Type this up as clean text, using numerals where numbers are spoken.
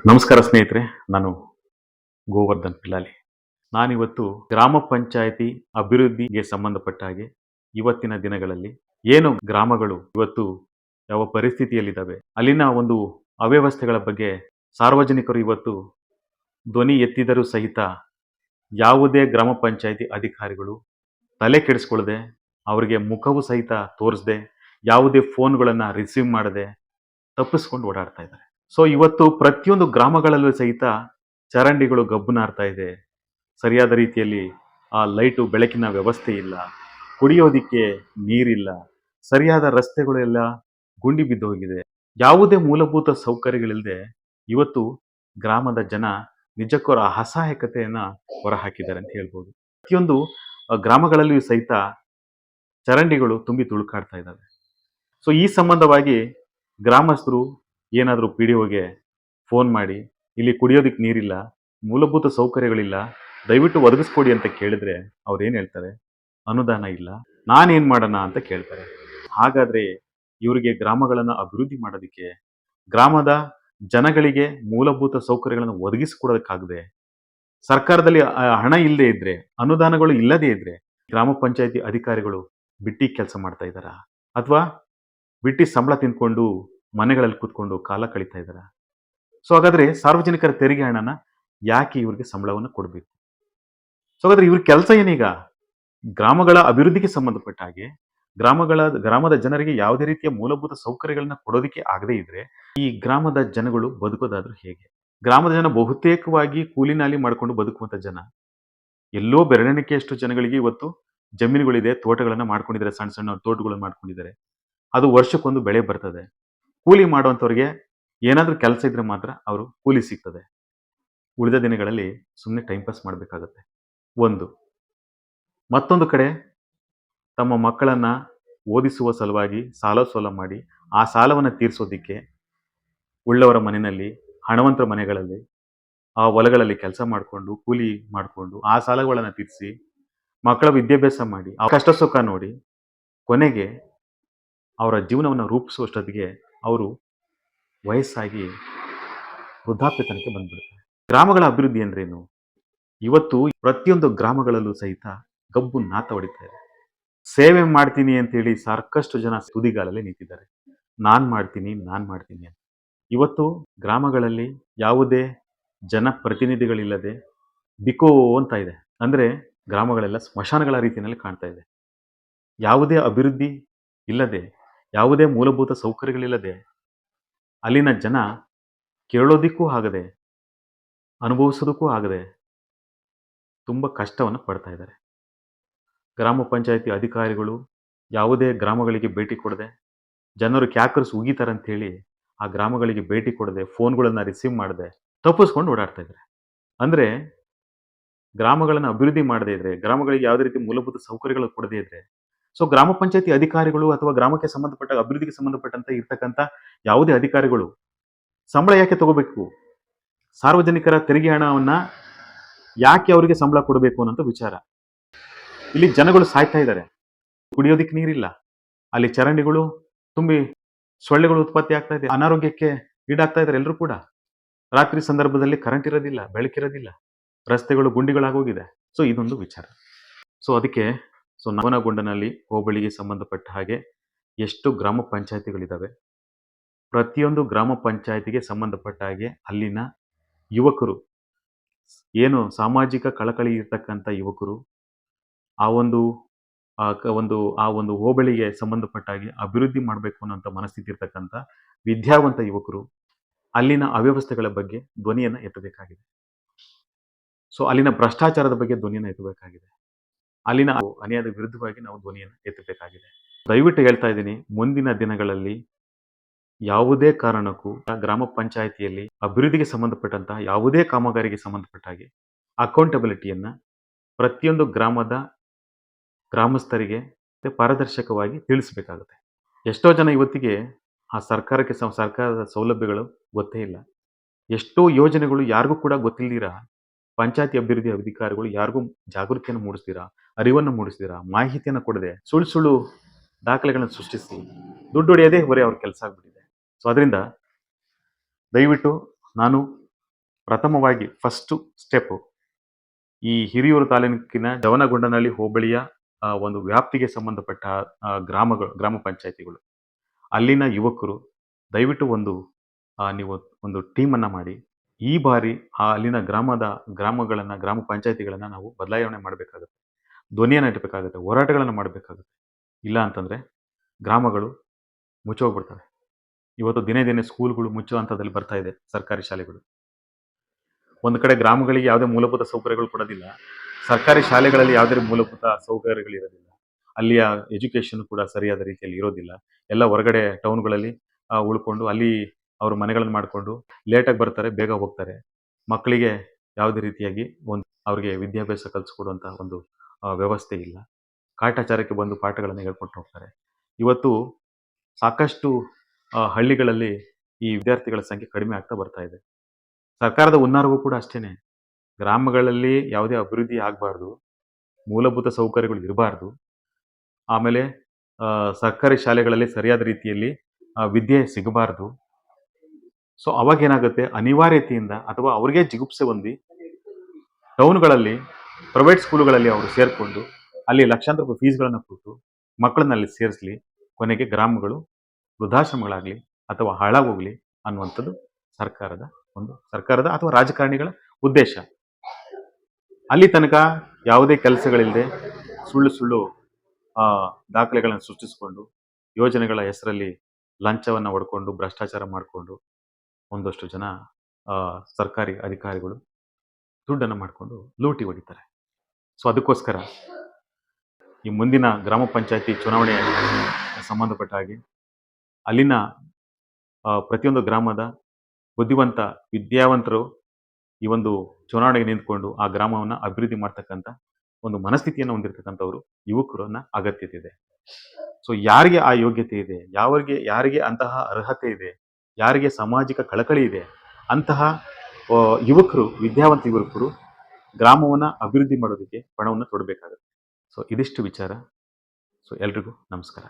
ನಮಸ್ಕಾರ ಸ್ನೇಹಿತರೆ, ನಾನು ಗೋವರ್ಧನ್ ಪಿಲಾಲಿ. ನಾನಿವತ್ತು ಗ್ರಾಮ ಪಂಚಾಯಿತಿ ಅಭಿವೃದ್ಧಿಗೆ ಸಂಬಂಧಪಟ್ಟ ಹಾಗೆ ಇವತ್ತಿನ ದಿನಗಳಲ್ಲಿ ಏನು ಗ್ರಾಮಗಳು ಇವತ್ತು ಯಾವ ಪರಿಸ್ಥಿತಿಯಲ್ಲಿದ್ದಾವೆ, ಅಲ್ಲಿನ ಒಂದು ಅವ್ಯವಸ್ಥೆಗಳ ಬಗ್ಗೆ ಸಾರ್ವಜನಿಕರು ಇವತ್ತು ಧ್ವನಿ ಎತ್ತಿದರೂ ಸಹಿತ ಯಾವುದೇ ಗ್ರಾಮ ಪಂಚಾಯಿತಿ ಅಧಿಕಾರಿಗಳು ತಲೆ ಕೆಡಿಸ್ಕೊಳ್ಳದೆ, ಅವರಿಗೆ ಮುಖವೂ ಸಹಿತ ತೋರಿಸದೆ, ಯಾವುದೇ ಫೋನ್ಗಳನ್ನು ರಿಸೀವ್ ಮಾಡದೆ ತಪ್ಪಿಸ್ಕೊಂಡು ಓಡಾಡ್ತಾ ಇದ್ದಾರೆ. ಸೊ ಇವತ್ತು ಪ್ರತಿಯೊಂದು ಗ್ರಾಮಗಳಲ್ಲೂ ಸಹಿತ ಚರಂಡಿಗಳು ಗಬ್ಬು ನಾರ್ತಾ ಇದೆ. ಸರಿಯಾದ ರೀತಿಯಲ್ಲಿ ಆ ಲೈಟು ಬೆಳಕಿನ ವ್ಯವಸ್ಥೆ ಇಲ್ಲ, ಕುಡಿಯೋದಿಕ್ಕೆ ನೀರಿಲ್ಲ, ಸರಿಯಾದ ರಸ್ತೆಗಳು ಎಲ್ಲ ಗುಂಡಿ ಬಿದ್ದೋಗಿದೆ. ಯಾವುದೇ ಮೂಲಭೂತ ಸೌಕರ್ಯಗಳಿಲ್ಲದೆ ಇವತ್ತು ಗ್ರಾಮದ ಜನ ನಿಜಕ್ಕೂ ಅವರ ಅಸಹಾಯಕತೆಯನ್ನ ಹೊರಹಾಕಿದ್ದಾರೆ ಅಂತ ಹೇಳ್ಬೋದು. ಪ್ರತಿಯೊಂದು ಗ್ರಾಮಗಳಲ್ಲಿಯೂ ಸಹಿತ ಚರಂಡಿಗಳು ತುಂಬಿ ತುಳುಕಾಡ್ತಾ ಇದ್ದಾವೆ. ಸೊ ಈ ಸಂಬಂಧವಾಗಿ ಗ್ರಾಮಸ್ಥರು ಏನಾದರೂ ಪಿ ಡಿ ಒಗೆ ಫೋನ್ ಮಾಡಿ, ಇಲ್ಲಿ ಕುಡಿಯೋದಕ್ಕೆ ನೀರಿಲ್ಲ, ಮೂಲಭೂತ ಸೌಕರ್ಯಗಳಿಲ್ಲ, ದಯವಿಟ್ಟು ಒದಗಿಸ್ಕೊಡಿ ಅಂತ ಕೇಳಿದ್ರೆ ಅವ್ರು ಏನು ಹೇಳ್ತಾರೆ? ಅನುದಾನ ಇಲ್ಲ, ನಾನೇನು ಮಾಡೋಣ ಅಂತ ಕೇಳ್ತಾರೆ. ಹಾಗಾದ್ರೆ ಇವರಿಗೆ ಗ್ರಾಮಗಳನ್ನು ಅಭಿವೃದ್ಧಿ ಮಾಡೋದಕ್ಕೆ, ಗ್ರಾಮದ ಜನಗಳಿಗೆ ಮೂಲಭೂತ ಸೌಕರ್ಯಗಳನ್ನು ಒದಗಿಸಿಕೊಡೋದಕ್ಕಾಗದೆ, ಸರ್ಕಾರದಲ್ಲಿ ಹಣ ಇಲ್ಲದೆ ಇದ್ರೆ, ಅನುದಾನಗಳು ಇಲ್ಲದೇ ಇದ್ರೆ ಗ್ರಾಮ ಪಂಚಾಯತಿ ಅಧಿಕಾರಿಗಳು ಬಿಟ್ಟಿ ಕೆಲಸ ಮಾಡ್ತಾ ಇದ್ದಾರಾ, ಅಥವಾ ಬಿಟ್ಟಿ ಸಂಬಳ ತಿನ್ಕೊಂಡು ಮನೆಗಳಲ್ಲಿ ಕೂತ್ಕೊಂಡು ಕಾಲ ಕಳೀತಾ ಇದ್ದಾರಾ? ಸೊ ಹಾಗಾದ್ರೆ ಸಾರ್ವಜನಿಕರ ತೆರಿಗೆ ಹಣನ ಯಾಕೆ ಇವ್ರಿಗೆ ಸಂಬಳವನ್ನು ಕೊಡಬೇಕು? ಸೊ ಹಾಗಾದ್ರೆ ಇವ್ರ ಕೆಲಸ ಏನೀಗ? ಗ್ರಾಮಗಳ ಅಭಿವೃದ್ಧಿಗೆ ಸಂಬಂಧಪಟ್ಟ ಹಾಗೆ ಗ್ರಾಮದ ಜನರಿಗೆ ಯಾವುದೇ ರೀತಿಯ ಮೂಲಭೂತ ಸೌಕರ್ಯಗಳನ್ನ ಕೊಡೋದಕ್ಕೆ ಆಗದೇ ಇದ್ರೆ ಈ ಗ್ರಾಮದ ಜನಗಳು ಬದುಕೋದಾದ್ರೂ ಹೇಗೆ? ಗ್ರಾಮದ ಜನ ಬಹುತೇಕವಾಗಿ ಕೂಲಿ ನಾಲಿ ಮಾಡ್ಕೊಂಡು ಬದುಕುವಂತ ಜನ. ಎಲ್ಲೋ ಬೆರಳೆಣಿಕೆಯಷ್ಟು ಜನಗಳಿಗೆ ಇವತ್ತು ಜಮೀನುಗಳಿದೆ, ತೋಟಗಳನ್ನ ಮಾಡ್ಕೊಂಡಿದ್ದಾರೆ, ಸಣ್ಣ ಸಣ್ಣ ತೋಟಗಳನ್ನ ಮಾಡ್ಕೊಂಡಿದ್ದಾರೆ. ಅದು ವರ್ಷಕ್ಕೊಂದು ಬೆಳೆ ಬರ್ತದೆ. ಕೂಲಿ ಮಾಡುವಂಥವ್ರಿಗೆ ಏನಾದರೂ ಕೆಲಸ ಇದ್ರೆ ಮಾತ್ರ ಅವರು ಕೂಲಿ ಸಿಗ್ತದೆ. ಉಳಿದ ದಿನಗಳಲ್ಲಿ ಸುಮ್ಮನೆ ಟೈಮ್ ಪಾಸ್ ಮಾಡಬೇಕಾಗತ್ತೆ. ಮತ್ತೊಂದು ಕಡೆ ತಮ್ಮ ಮಕ್ಕಳನ್ನ ಓದಿಸುವ ಸಲುವಾಗಿ ಸಾಲ ಸೋಲ ಮಾಡಿ ಆ ಸಾಲವನ್ನು ತೀರಿಸೋದಿಕ್ಕೆ ಉಳ್ಳವರ ಮನೆಯಲ್ಲಿ, ಹಣವಂತರ ಮನೆಗಳಲ್ಲಿ, ಆ ಹೊಲಗಳಲ್ಲಿ ಕೆಲಸ ಮಾಡಿಕೊಂಡು ಕೂಲಿ ಮಾಡಿಕೊಂಡು ಆ ಸಾಲಗಳನ್ನು ತೀರಿಸಿ ಮಕ್ಕಳ ವಿದ್ಯಾಭ್ಯಾಸ ಮಾಡಿ ಆ ಕಷ್ಟ ಸುಖ ನೋಡಿ ಕೊನೆಗೆ ಅವರ ಜೀವನವನ್ನು ರೂಪಿಸುವಷ್ಟೊತ್ತಿಗೆ ಅವರು ವಯಸ್ಸಾಗಿ ವೃದ್ಧಾಪ್ಯ ತನಕ ಬಂದ್ಬಿಡ್ತಾರೆ. ಗ್ರಾಮಗಳ ಅಭಿವೃದ್ಧಿ ಅಂದ್ರೇನು? ಇವತ್ತು ಪ್ರತಿಯೊಂದು ಗ್ರಾಮಗಳಲ್ಲೂ ಸಹಿತ ಗಬ್ಬು ನಾತ ಹೊಡಿತಾ ಇದೆ. ಸೇವೆ ಮಾಡ್ತೀನಿ ಅಂತೇಳಿ ಸಾಕಷ್ಟು ಜನ ತುದಿಗಾಲಲ್ಲಿ ನಿಂತಿದ್ದಾರೆ. ನಾನ್ ಮಾಡ್ತೀನಿ ಅಂತ. ಇವತ್ತು ಗ್ರಾಮಗಳಲ್ಲಿ ಯಾವುದೇ ಜನಪ್ರತಿನಿಧಿಗಳಿಲ್ಲದೆ ಬಿಕೋ ಅಂತ ಇದೆ. ಅಂದ್ರೆ ಗ್ರಾಮಗಳೆಲ್ಲ ಸ್ಮಶಾನಗಳ ರೀತಿಯಲ್ಲಿ ಕಾಣ್ತಾ ಇದೆ. ಯಾವುದೇ ಅಭಿವೃದ್ಧಿ ಇಲ್ಲದೆ, ಯಾವುದೇ ಮೂಲಭೂತ ಸೌಕರ್ಯಗಳಿಲ್ಲದೆ ಅಲ್ಲಿನ ಜನ ಕೇಳೋದಿಕ್ಕೂ ಆಗದೆ, ಅನುಭವಿಸೋದಕ್ಕೂ ಆಗದೆ ತುಂಬ ಕಷ್ಟವನ್ನು ಪಡ್ತಾ ಇದ್ದಾರೆ. ಗ್ರಾಮ ಪಂಚಾಯಿತಿ ಅಧಿಕಾರಿಗಳು ಯಾವುದೇ ಗ್ರಾಮಗಳಿಗೆ ಭೇಟಿ ಕೊಡದೆ, ಜನರು ಕ್ಯಾಕರ್ಸ್ ಉಗಿತಾರಂತೇಳಿ ಆ ಗ್ರಾಮಗಳಿಗೆ ಭೇಟಿ ಕೊಡದೆ, ಫೋನ್ಗಳನ್ನು ರಿಸೀವ್ ಮಾಡದೆ ತಪ್ಪಿಸ್ಕೊಂಡು ಓಡಾಡ್ತಾ ಇದ್ದಾರೆ. ಅಂದರೆ ಗ್ರಾಮಗಳನ್ನು ಅಭಿವೃದ್ಧಿ ಮಾಡದೇ ಇದ್ರೆ, ಗ್ರಾಮಗಳಿಗೆ ಯಾವುದೇ ರೀತಿ ಮೂಲಭೂತ ಸೌಕರ್ಯಗಳು ಕೊಡದೇ ಇದ್ರೆ, ಸೊ ಗ್ರಾಮ ಪಂಚಾಯತಿ ಅಧಿಕಾರಿಗಳು ಅಥವಾ ಗ್ರಾಮಕ್ಕೆ ಸಂಬಂಧಪಟ್ಟ ಅಭಿವೃದ್ಧಿಗೆ ಸಂಬಂಧಪಟ್ಟಂತ ಇರ್ತಕ್ಕಂಥ ಯಾವುದೇ ಅಧಿಕಾರಿಗಳು ಸಂಬಳ ಯಾಕೆ ತಗೋಬೇಕು? ಸಾರ್ವಜನಿಕರ ತೆರಿಗೆ ಹಣವನ್ನ ಯಾಕೆ ಅವರಿಗೆ ಸಂಬಳ ಕೊಡಬೇಕು ಅನ್ನೋ ವಿಚಾರ. ಇಲ್ಲಿ ಜನಗಳು ಸಾಯ್ತಾ ಇದ್ದಾರೆ, ಕುಡಿಯೋದಿಕ್ಕೆ ನೀರಿಲ್ಲ, ಅಲ್ಲಿ ಚರಂಡಿಗಳು ತುಂಬಿ ಸೊಳ್ಳೆಗಳು ಉತ್ಪತ್ತಿ ಆಗ್ತಾ ಇದೆ, ಅನಾರೋಗ್ಯಕ್ಕೆ ಈಡಾಗ್ತಾ ಇದ್ದಾರೆ ಎಲ್ಲರೂ ಕೂಡ. ರಾತ್ರಿ ಸಂದರ್ಭದಲ್ಲಿ ಕರೆಂಟ್ ಇರೋದಿಲ್ಲ, ಬೆಳಕಿರೋದಿಲ್ಲ, ರಸ್ತೆಗಳು ಗುಂಡಿಗಳಾಗೋಗಿದೆ. ಸೊ ಇದೊಂದು ವಿಚಾರ. ಸೊ ಅದಕ್ಕೆ ನವನಗೊಂಡನಲ್ಲಿ ಹೋಬಳಿಗೆ ಸಂಬಂಧಪಟ್ಟ ಹಾಗೆ ಎಷ್ಟು ಗ್ರಾಮ ಪಂಚಾಯತಿಗಳಿದ್ದಾವೆ, ಪ್ರತಿಯೊಂದು ಗ್ರಾಮ ಪಂಚಾಯತಿಗೆ ಸಂಬಂಧಪಟ್ಟ ಹಾಗೆ ಅಲ್ಲಿನ ಯುವಕರು, ಏನು ಸಾಮಾಜಿಕ ಕಳಕಳಿ ಇರ್ತಕ್ಕಂಥ ಯುವಕರು, ಆ ಒಂದು ಹೋಬಳಿಗೆ ಸಂಬಂಧಪಟ್ಟ ಹಾಗೆ ಅಭಿವೃದ್ಧಿ ಮಾಡಬೇಕು ಅನ್ನೋಂಥ ಮನಸ್ಥಿತಿ ಇರ್ತಕ್ಕಂಥ ವಿದ್ಯಾವಂತ ಯುವಕರು ಅಲ್ಲಿನ ಅವ್ಯವಸ್ಥೆಗಳ ಬಗ್ಗೆ ಧ್ವನಿಯನ್ನು ಎತ್ತಬೇಕಾಗಿದೆ. ಸೊ ಅಲ್ಲಿನ ಭ್ರಷ್ಟಾಚಾರದ ಬಗ್ಗೆ ಧ್ವನಿಯನ್ನು ಎತ್ತಬೇಕಾಗಿದೆ. ಅಲ್ಲಿನ ಅನ್ಯಾಯದ ವಿರುದ್ಧವಾಗಿ ನಾವು ಧ್ವನಿಯನ್ನು ಎತ್ತಬೇಕಾಗಿದೆ. ದಯವಿಟ್ಟು ಹೇಳ್ತಾ ಇದ್ದೀನಿ, ಮುಂದಿನ ದಿನಗಳಲ್ಲಿ ಯಾವುದೇ ಕಾರಣಕ್ಕೂ ಗ್ರಾಮ ಪಂಚಾಯಿತಿಯಲ್ಲಿ ಅಭಿವೃದ್ಧಿಗೆ ಸಂಬಂಧಪಟ್ಟಂತಹ ಯಾವುದೇ ಕಾಮಗಾರಿಗೆ ಸಂಬಂಧಪಟ್ಟ ಹಾಗೆ ಅಕೌಂಟಬಿಲಿಟಿಯನ್ನ ಪ್ರತಿಯೊಂದು ಗ್ರಾಮಸ್ಥರಿಗೆ ಪಾರದರ್ಶಕವಾಗಿ ತಿಳಿಸಬೇಕಾಗುತ್ತೆ. ಎಷ್ಟೋ ಜನ ಇವತ್ತಿಗೆ ಆ ಸರ್ಕಾರದ ಸೌಲಭ್ಯಗಳು ಗೊತ್ತೇ ಇಲ್ಲ. ಎಷ್ಟೋ ಯೋಜನೆಗಳು ಯಾರಿಗೂ ಕೂಡ ಗೊತ್ತಿಲ್ದಿರ ಪಂಚಾಯತಿ ಅಭಿವೃದ್ಧಿ ಅಧಿಕಾರಿಗಳು ಯಾರಿಗೂ ಜಾಗೃತಿಯನ್ನು ಮೂಡಿಸ್ತೀರಾ, ಅರಿವನ್ನು ಮೂಡಿಸ್ತೀರಾ, ಮಾಹಿತಿಯನ್ನು ಕೊಡದೆ ಸುಳ್ಳು ದಾಖಲೆಗಳನ್ನು ಸೃಷ್ಟಿಸಿ ದುಡ್ಡು ಹೊಡೆಯೋದೇ ಬರೀ ಅವ್ರ ಕೆಲಸ ಆಗ್ಬಿಟ್ಟಿದೆ. ಸೊ ಅದರಿಂದ ದಯವಿಟ್ಟು ನಾನು ಪ್ರಥಮವಾಗಿ ಫಸ್ಟು ಸ್ಟೆಪ್ಪು ಈ ಹಿರಿಯೂರು ತಾಲೂಕಿನ ಜವನಗೊಂಡನಹಳ್ಳಿ ಹೋಬಳಿಯ ಒಂದು ವ್ಯಾಪ್ತಿಗೆ ಸಂಬಂಧಪಟ್ಟ ಗ್ರಾಮ ಪಂಚಾಯಿತಿಗಳು. ಅಲ್ಲಿನ ಯುವಕರು ದಯವಿಟ್ಟು ನೀವು ಒಂದು ಟೀಮನ್ನು ಮಾಡಿ ಈ ಬಾರಿ ಅಲ್ಲಿನ ಗ್ರಾಮ ಪಂಚಾಯಿತಿಗಳನ್ನು ನಾವು ಬದಲಾವಣೆ ಮಾಡಬೇಕಾಗುತ್ತೆ. ಧ್ವನಿಯನ್ನು ಎತ್ತಬೇಕಾಗುತ್ತೆ, ಹೋರಾಟಗಳನ್ನು ಮಾಡಬೇಕಾಗುತ್ತೆ. ಇಲ್ಲ ಅಂತಂದರೆ ಗ್ರಾಮಗಳು ಮುಚ್ಚೋಗ್ಬಿಡ್ತವೆ. ಇವತ್ತು ದಿನೇ ದಿನೇ ಸ್ಕೂಲ್ಗಳು ಮುಚ್ಚೋ ಹಂತದಲ್ಲಿ ಬರ್ತಾ ಇದೆ, ಸರ್ಕಾರಿ ಶಾಲೆಗಳು. ಒಂದು ಕಡೆ ಗ್ರಾಮಗಳಿಗೆ ಯಾವುದೇ ಮೂಲಭೂತ ಸೌಕರ್ಯಗಳು ಕೊಡೋದಿಲ್ಲ, ಸರ್ಕಾರಿ ಶಾಲೆಗಳಲ್ಲಿ ಯಾವುದೇ ಮೂಲಭೂತ ಸೌಕರ್ಯಗಳಿರೋದಿಲ್ಲ, ಅಲ್ಲಿಯ ಎಜುಕೇಷನ್ ಕೂಡ ಸರಿಯಾದ ರೀತಿಯಲ್ಲಿ ಇರೋದಿಲ್ಲ. ಎಲ್ಲ ಹೊರಗಡೆ ಟೌನ್ಗಳಲ್ಲಿ ಉಳ್ಕೊಂಡು ಅಲ್ಲಿ ಅವ್ರ ಮನೆಗಳನ್ನು ಮಾಡಿಕೊಂಡು ಲೇಟಾಗಿ ಬರ್ತಾರೆ, ಬೇಗ ಹೋಗ್ತಾರೆ. ಮಕ್ಕಳಿಗೆ ಯಾವುದೇ ರೀತಿಯಾಗಿ ಅವ್ರಿಗೆ ವಿದ್ಯಾಭ್ಯಾಸ ಕಲಿಸ್ಕೊಡುವಂಥ ಒಂದು ವ್ಯವಸ್ಥೆ ಇಲ್ಲ. ಕಾಟಾಚಾರಕ್ಕೆ ಬಂದು ಪಾಠಗಳನ್ನು ಹೇಳ್ಕೊಟ್ಟು ಹೋಗ್ತಾರೆ. ಇವತ್ತು ಸಾಕಷ್ಟು ಹಳ್ಳಿಗಳಲ್ಲಿ ಈ ವಿದ್ಯಾರ್ಥಿಗಳ ಸಂಖ್ಯೆ ಕಡಿಮೆ ಆಗ್ತಾ ಬರ್ತಾ ಇದೆ. ಸರ್ಕಾರದ ಹುನ್ನಾರವೂ ಕೂಡ ಅಷ್ಟೇನೆ. ಗ್ರಾಮಗಳಲ್ಲಿ ಯಾವುದೇ ಅಭಿವೃದ್ಧಿ ಆಗಬಾರ್ದು, ಮೂಲಭೂತ ಸೌಕರ್ಯಗಳು ಇರಬಾರ್ದು, ಆಮೇಲೆ ಸರ್ಕಾರಿ ಶಾಲೆಗಳಲ್ಲಿ ಸರಿಯಾದ ರೀತಿಯಲ್ಲಿ ವಿದ್ಯೆ ಸಿಗಬಾರ್ದು. ಸೊ ಅವಾಗೇನಾಗುತ್ತೆ, ಅನಿವಾರ್ಯತೆಯಿಂದ ಅಥವಾ ಅವ್ರಿಗೆ ಜಿಗುಪ್ಸೆ ಹೊಂದಿ ಟೌನ್ಗಳಲ್ಲಿ ಪ್ರೈವೇಟ್ ಸ್ಕೂಲುಗಳಲ್ಲಿ ಅವರು ಸೇರಿಕೊಂಡು ಅಲ್ಲಿ ಲಕ್ಷಾಂತರ ರೂಪಾಯಿ ಫೀಸ್ಗಳನ್ನು ಕೊಟ್ಟು ಮಕ್ಕಳನ್ನ ಅಲ್ಲಿ ಸೇರಿಸಲಿ, ಕೊನೆಗೆ ಗ್ರಾಮಗಳು ವೃದ್ಧಾಶ್ರಮಗಳಾಗಲಿ ಅಥವಾ ಹಾಳಾಗೋಗ್ಲಿ ಅನ್ನುವಂಥದ್ದು ಸರ್ಕಾರದ ಅಥವಾ ರಾಜಕಾರಣಿಗಳ ಉದ್ದೇಶ. ಅಲ್ಲಿ ತನಕ ಯಾವುದೇ ಕೆಲಸಗಳಿಲ್ಲದೆ ಸುಳ್ಳು ದಾಖಲೆಗಳನ್ನು ಸೃಷ್ಟಿಸಿಕೊಂಡು ಯೋಜನೆಗಳ ಹೆಸರಲ್ಲಿ ಲಂಚವನ್ನು ಹೊಡ್ಕೊಂಡು ಭ್ರಷ್ಟಾಚಾರ ಮಾಡಿಕೊಂಡು ಒಂದಷ್ಟು ಜನ ಸರ್ಕಾರಿ ಅಧಿಕಾರಿಗಳು ದುಡ್ಡನ್ನು ಮಾಡಿಕೊಂಡು ಲೂಟಿ ಹೊಡಿತಾರೆ. ಸೊ ಅದಕ್ಕೋಸ್ಕರ ಈ ಮುಂದಿನ ಗ್ರಾಮ ಪಂಚಾಯತಿ ಚುನಾವಣೆ ಸಂಬಂಧಪಟ್ಟ ಹಾಗೆ ಅಲ್ಲಿನ ಪ್ರತಿಯೊಂದು ಗ್ರಾಮದ ಬುದ್ಧಿವಂತ ವಿದ್ಯಾವಂತರು ಈ ಒಂದು ಚುನಾವಣೆಗೆ ನಿಂತ್ಕೊಂಡು ಆ ಗ್ರಾಮವನ್ನು ಅಭಿವೃದ್ಧಿ ಮಾಡ್ತಕ್ಕಂಥ ಒಂದು ಮನಸ್ಥಿತಿಯನ್ನು ಹೊಂದಿರತಕ್ಕಂಥವ್ರು ಯುವಕರನ್ನ ಅಗತ್ಯತೆ ಇದೆ. ಸೊ ಯಾರಿಗೆ ಆ ಯೋಗ್ಯತೆ ಇದೆ, ಯಾರಿಗೆ ಅಂತಹ ಅರ್ಹತೆ ಇದೆ, ಯಾರಿಗೆ ಸಾಮಾಜಿಕ ಕಳಕಳಿ ಇದೆ, ಅಂತಹ ವಿದ್ಯಾವಂತ ಯುವಕರು ಗ್ರಾಮವನ್ನು ಅಭಿವೃದ್ಧಿ ಮಾಡೋದಕ್ಕೆ ಪಣವನ್ನು ತೊಡಬೇಕಾಗುತ್ತೆ. ಸೊ ಇದಿಷ್ಟು ವಿಚಾರ. ಸೊ ಎಲ್ರಿಗೂ ನಮಸ್ಕಾರ.